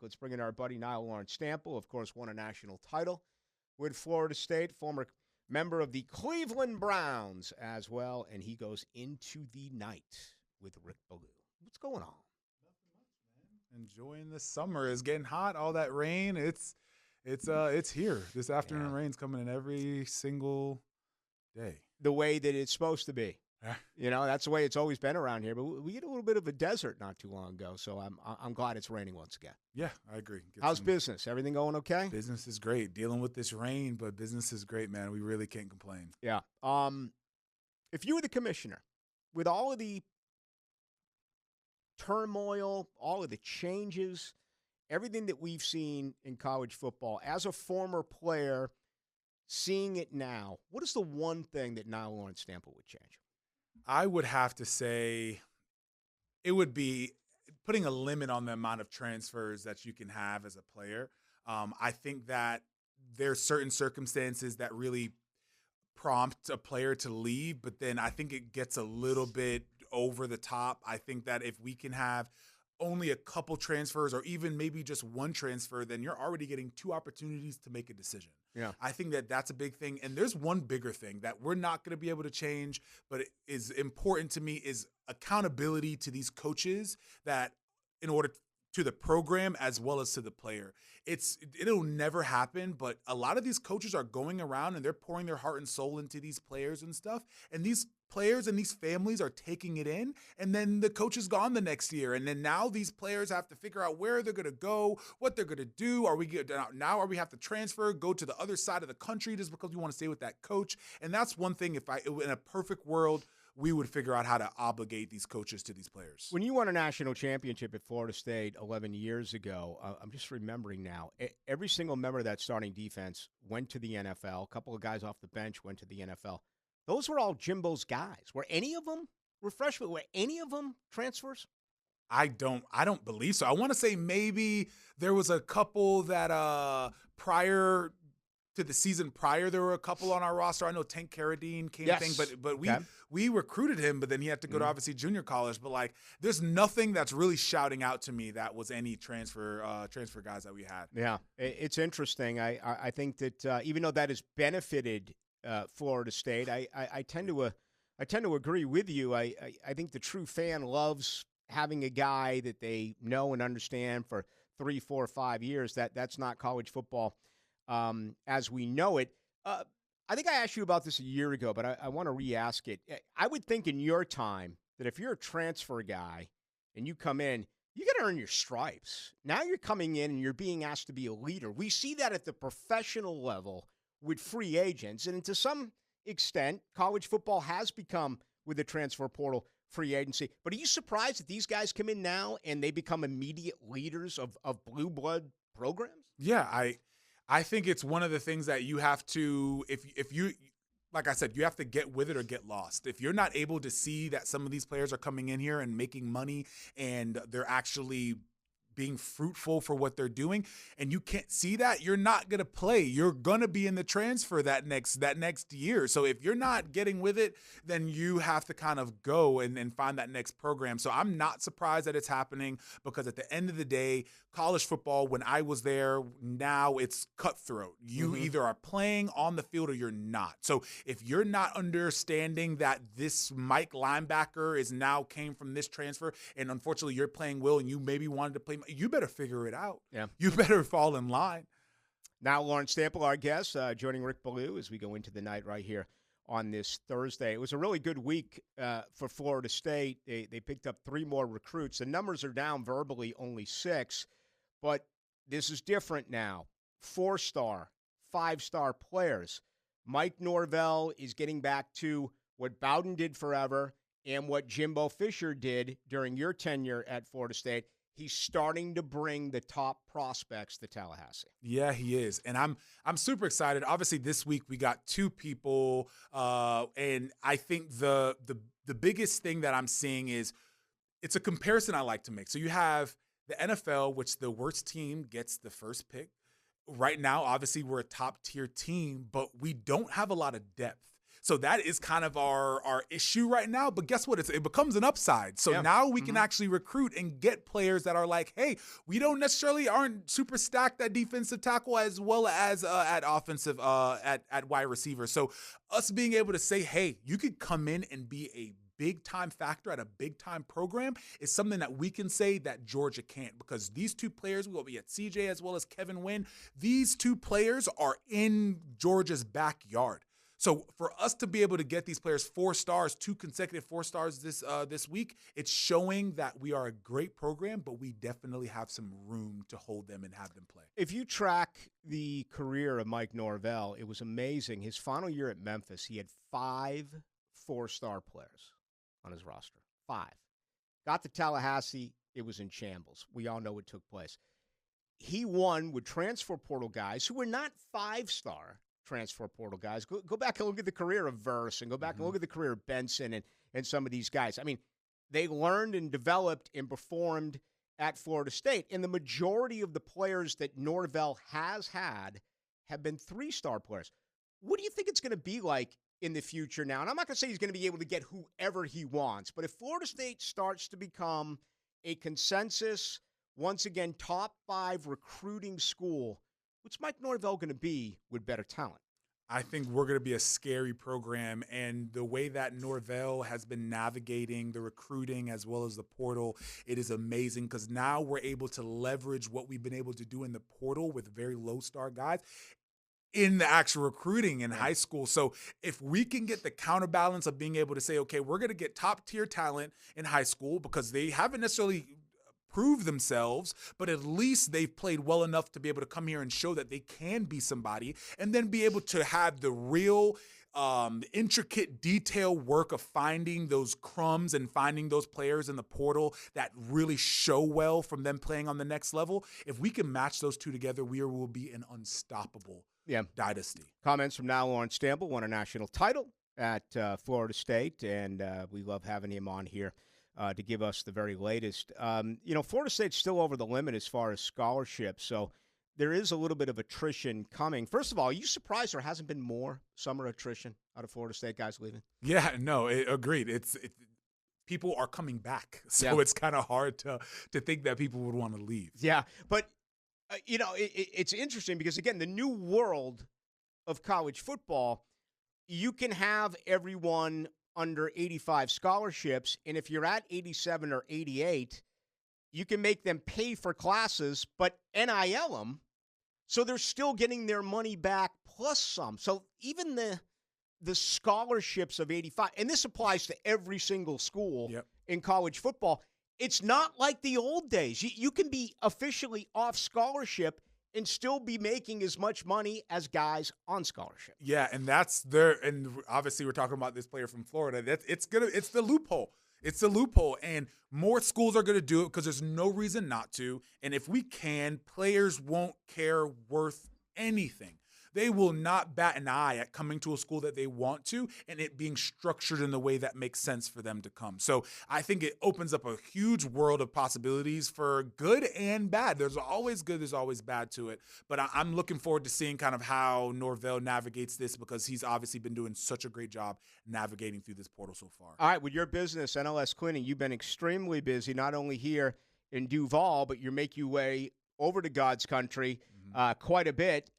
Let's bring in our buddy Nile Lawrence-Stample, of course, won a national title with Florida State, former member of the Cleveland Browns as well, and he goes into the night with Rick Ballou. What's going on? Enjoying the summer. It's getting hot. All that rain. It's here. This afternoon rain's coming in every single day. The way that it's supposed to be. You know, that's the way it's always been around here. But we get a little bit of a desert not too long ago, so I'm glad it's raining once again. Yeah, I agree. How's business? Everything going okay? Business is great. Dealing with this rain, but business is great, man. We really can't complain. Yeah. If you were the commissioner, with all of the turmoil, all of the changes, everything that we've seen in college football, as a former player, seeing it now, what is the one thing that Nile Lawrence-Stample would change? I would have to say it would be putting a limit on the amount of transfers that you can have as a player. I think that there's certain circumstances that really prompt a player to leave, but then I think it gets a little bit over the top. I think that if we can have only a couple transfers or even maybe just one transfer, then you're already getting 2 opportunities to make a decision. Yeah. I think that that's a big thing. And there's one bigger thing that we're not going to be able to change, but it is important to me, is accountability to these coaches, that in order to the program as well as to the player. It'll never happen, but a lot of these coaches are going around and they're pouring their heart and soul into these players and stuff. And these players and these families are taking it in, and then the coach is gone the next year. And then now these players have to figure out where they're going to go, what they're going to do. Are we have to transfer, go to the other side of the country just because we want to stay with that coach? And that's one thing, in a perfect world, we would figure out how to obligate these coaches to these players. When you won a national championship at Florida State 11 years ago, I'm just remembering now, every single member of that starting defense went to the NFL. A couple of guys off the bench went to the NFL. Those were all Jimbo's guys. Were any of them refreshment? Were any of them transfers? I don't believe so. I want to say maybe there was a couple that prior to the season prior, there were a couple on our roster. I know Tank Carradine came but we recruited him, but then he had to go to obviously junior college. But there's nothing that's really shouting out to me that was any transfer guys that we had. Yeah, it's interesting. I think that even though that has benefited Florida State, I tend to agree with you. I think the true fan loves having a guy that they know and understand for 3, 4, 5 years. That's not college football as we know it. I think I asked you about this a year ago, but I want to re-ask it. I would think in your time that if you're a transfer guy and you come in, you got to earn your stripes. Now you're coming in and you're being asked to be a leader. We see that at the professional level with free agents, and to some extent, college football has become, with the transfer portal, free agency. But are you surprised that these guys come in now and they become immediate leaders of blue blood programs? Yeah, I think it's one of the things that you have to, if you, like I said, you have to get with it or get lost. If you're not able to see that some of these players are coming in here and making money and they're actually being fruitful for what they're doing, and you can't see that, you're not going to play. You're going to be in the transfer that next year. So if you're not getting with it, then you have to kind of go and find that next program. So I'm not surprised that it's happening, because at the end of the day, college football, when I was there, now it's cutthroat. You either are playing on the field or you're not. So if you're not understanding that this Mike linebacker came from this transfer, and unfortunately you're playing Will and you maybe wanted to play, you better figure it out. Yeah. You better fall in line. Now, Lawrence-Stample, our guest, joining Rick Ballou as we go into the night right here on this Thursday. It was a really good week for Florida State. They picked up 3 more recruits. The numbers are down verbally, only 6. But this is different now. 4-star, 5-star players. Mike Norvell is getting back to what Bowden did forever and what Jimbo Fisher did during your tenure at Florida State. He's starting to bring the top prospects to Tallahassee. Yeah, he is. And I'm super excited. Obviously, this week we got 2 people. And I think the biggest thing that I'm seeing is it's a comparison I like to make. So you have the NFL, which the worst team gets the first pick. Right now, obviously, we're a top-tier team, but we don't have a lot of depth. So that is kind of our issue right now. But guess what? It becomes an upside. So now we can actually recruit and get players that are like, hey, we don't necessarily aren't super stacked at defensive tackle as well as at offensive at wide receiver. So us being able to say, hey, you could come in and be a big time factor at a big time program is something that we can say that Georgia can't, because these two players, we will be at CJ as well as Kevin Wynn. These two players are in Georgia's backyard. So for us to be able to get these players 4 stars, 2 consecutive 4 stars this week, it's showing that we are a great program, but we definitely have some room to hold them and have them play. If you track the career of Mike Norvell, it was amazing. His final year at Memphis, he had 5 4-star players on his roster. 5. Got to Tallahassee, it was in shambles. We all know what took place. He won with transfer portal guys who were not 5-star transfer portal guys. Go back and look at the career of Verse, and go back and look at the career of Benson and some of these guys. I mean, they learned and developed and performed at Florida State. And the majority of the players that Norvell has had have been 3-star players. What do you think it's going to be like in the future now? And I'm not going to say he's going to be able to get whoever he wants, but if Florida State starts to become a consensus, once again, top 5 recruiting school, what's Mike Norvell going to be with better talent? I think we're going to be a scary program, and the way that Norvell has been navigating the recruiting as well as the portal, it is amazing, because now we're able to leverage what we've been able to do in the portal with very low-star guys in the actual recruiting in high school. So if we can get the counterbalance of being able to say, okay, we're going to get top-tier talent in high school because they haven't necessarily prove themselves, but at least they've played well enough to be able to come here and show that they can be somebody, and then be able to have the real intricate detail work of finding those crumbs and finding those players in the portal that really show well from them playing on the next level. If we can match those two together, we will be an unstoppable dynasty. Comments from Nile Lawrence-Stample, won a national title at Florida State, and we love having him on here to give us the very latest. Florida State's still over the limit as far as scholarships, so there is a little bit of attrition coming. First of all, are you surprised there hasn't been more summer attrition out of Florida State guys leaving? Yeah, no, agreed. People are coming back, so it's kind of hard to think that people would want to leave. Yeah, but it's interesting because, again, the new world of college football, you can have everyone under 85 scholarships, and if you're at 87 or 88, you can make them pay for classes, but NIL them, so they're still getting their money back plus some. So even the scholarships of 85, and this applies to every single school in college football, it's not like the old days. You can be officially off scholarship and still be making as much money as guys on scholarship. Yeah, and and obviously we're talking about this player from Florida. It's the loophole. It's the loophole, and more schools are going to do it because there's no reason not to. And if we can, players won't care worth anything. They will not bat an eye at coming to a school that they want to and it being structured in the way that makes sense for them to come. So I think it opens up a huge world of possibilities for good and bad. There's always good, there's always bad to it. But I'm looking forward to seeing kind of how Norvell navigates this, because he's obviously been doing such a great job navigating through this portal so far. All right, with your business, NLS Cleaning, you've been extremely busy, not only here in Duval, but you make your way over to God's country quite a bit.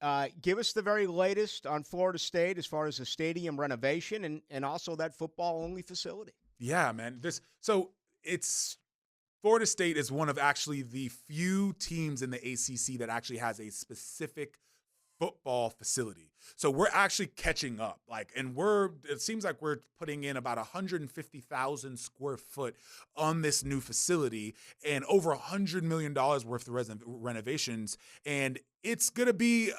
Give us the very latest on Florida State as far as the stadium renovation and also that football-only facility. Yeah, man. Florida State is one of actually the few teams in the ACC that actually has a specific football facility. So we're actually catching up. It seems like we're putting in about 150,000 square foot on this new facility and over $100 million worth of renovations. And it's going to be,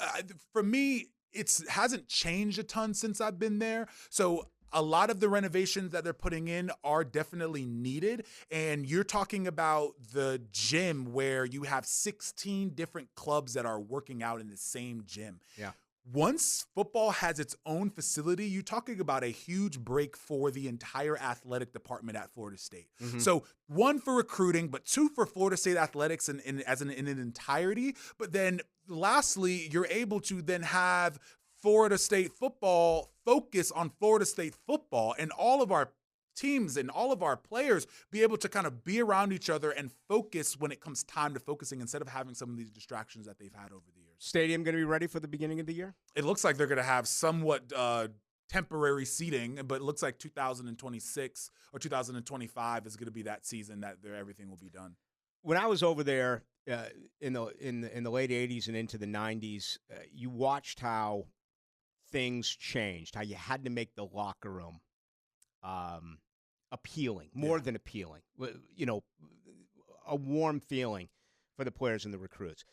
for me, it hasn't changed a ton since I've been there. So a lot of the renovations that they're putting in are definitely needed. And you're talking about the gym where you have 16 different clubs that are working out in the same gym. Yeah. Once football has its own facility, you're talking about a huge break for the entire athletic department at Florida State. Mm-hmm. So 1 for recruiting, but 2 for Florida State athletics in an entirety. But then lastly, you're able to then have Florida State football, focus on Florida State football, and all of our teams and all of our players be able to kind of be around each other and focus when it comes time to focusing instead of having some of these distractions that they've had over the years. Stadium going to be ready for the beginning of the year? It looks like they're going to have somewhat temporary seating, but it looks like 2026 or 2025 is going to be that season that everything will be done. When I was over there in the late 80s and into the 90s, you watched how things changed, how you had to make the locker room appealing, more than appealing, a warm feeling for the players and the recruits.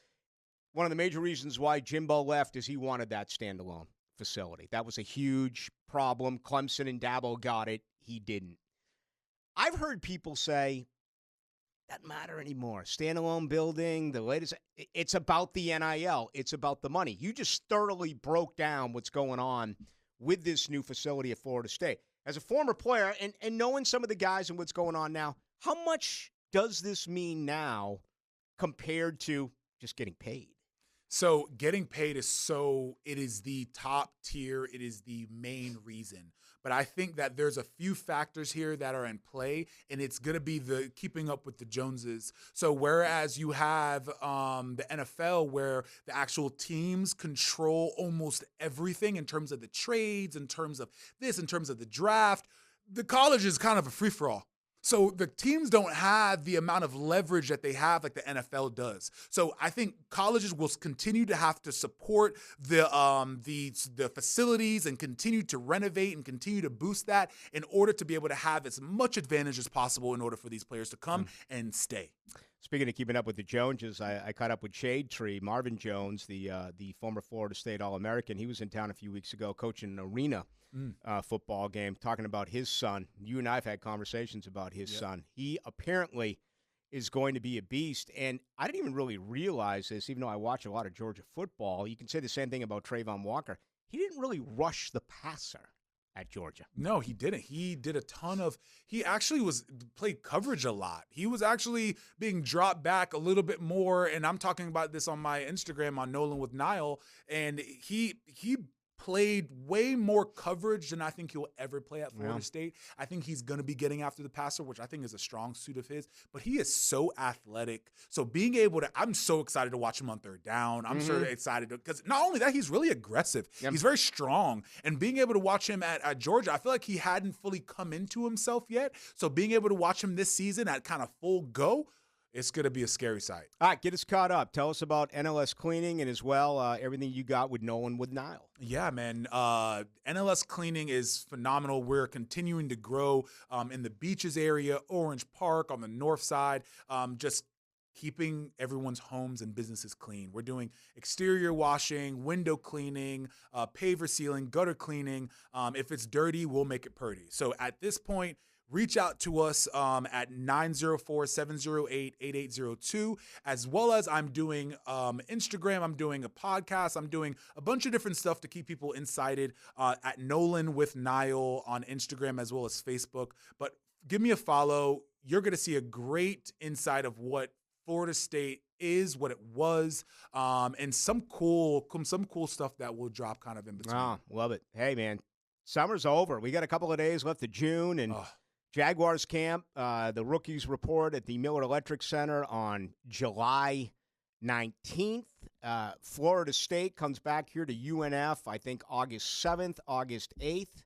One of the major reasons why Jimbo left is he wanted that standalone facility. That was a huge problem. Clemson and Dabo got it. He didn't. I've heard people say, doesn't matter anymore. Standalone building, the latest. It's about the NIL. It's about the money. You just thoroughly broke down what's going on with this new facility at Florida State. As a former player and knowing some of the guys and what's going on now, how much does this mean now compared to just getting paid? So getting paid it is the top tier. It is the main reason. But I think that there's a few factors here that are in play, and it's going to be the keeping up with the Joneses. So whereas you have the NFL where the actual teams control almost everything in terms of the trades, in terms of this, in terms of the draft, the college is kind of a free-for-all. So the teams don't have the amount of leverage that they have like the NFL does. So I think colleges will continue to have to support the facilities and continue to renovate and continue to boost that in order to be able to have as much advantage as possible in order for these players to come and stay. Speaking of keeping up with the Joneses, I caught up with Shade Tree, Marvin Jones, the former Florida State All-American. He was in town a few weeks ago coaching an arena football game, talking about his son. You and I have had conversations about his son. He apparently is going to be a beast, and I didn't even really realize this, even though I watch a lot of Georgia football. You can say the same thing about Trayvon Walker. He didn't really rush the passer at Georgia. No, he didn't. He did a ton of – he actually played coverage a lot. He was actually being dropped back a little bit more, and I'm talking about this on my Instagram on Nole'n with Nile, and he played way more coverage than I think he'll ever play at Florida State. I think he's going to be getting after the passer, which I think is a strong suit of his, but he is so athletic. So being able to – I'm so excited to watch him on third down. I'm so excited because not only that, he's really aggressive. He's very strong. And being able to watch him at Georgia, I feel like he hadn't fully come into himself yet. So being able to watch him this season at kind of full go, it's going to be a scary sight. All right, get us caught up. Tell us about NLS cleaning and as well everything you got with Nole'n with Nile. Yeah, man. NLS cleaning is phenomenal. We're continuing to grow in the beaches area, Orange Park on the north side, just keeping everyone's homes and businesses clean. We're doing exterior washing, window cleaning, paver sealing, gutter cleaning. If it's dirty, we'll make it pretty. So at this point, reach out to us at 904-708-8802, as well as I'm doing Instagram. I'm doing a podcast. I'm doing a bunch of different stuff to keep people incited at Nole'n with Nile on Instagram as well as Facebook. But give me a follow. You're going to see a great insight of what Florida State is, what it was, and some cool stuff that will drop kind of in between. Oh, love it. Hey, man, summer's over. We got a couple of days left of June, and Jaguars camp, the rookies report at the Miller Electric Center on July 19th. Florida State comes back here to UNF, I think August 7th, August 8th.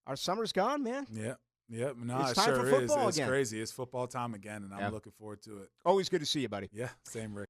Our summer's gone, man. Yeah. Yep. No, it's it time sure for is. football It's again. crazy. It's football time again, and I'm looking forward to it. Always good to see you, buddy. Yeah, same, Rick.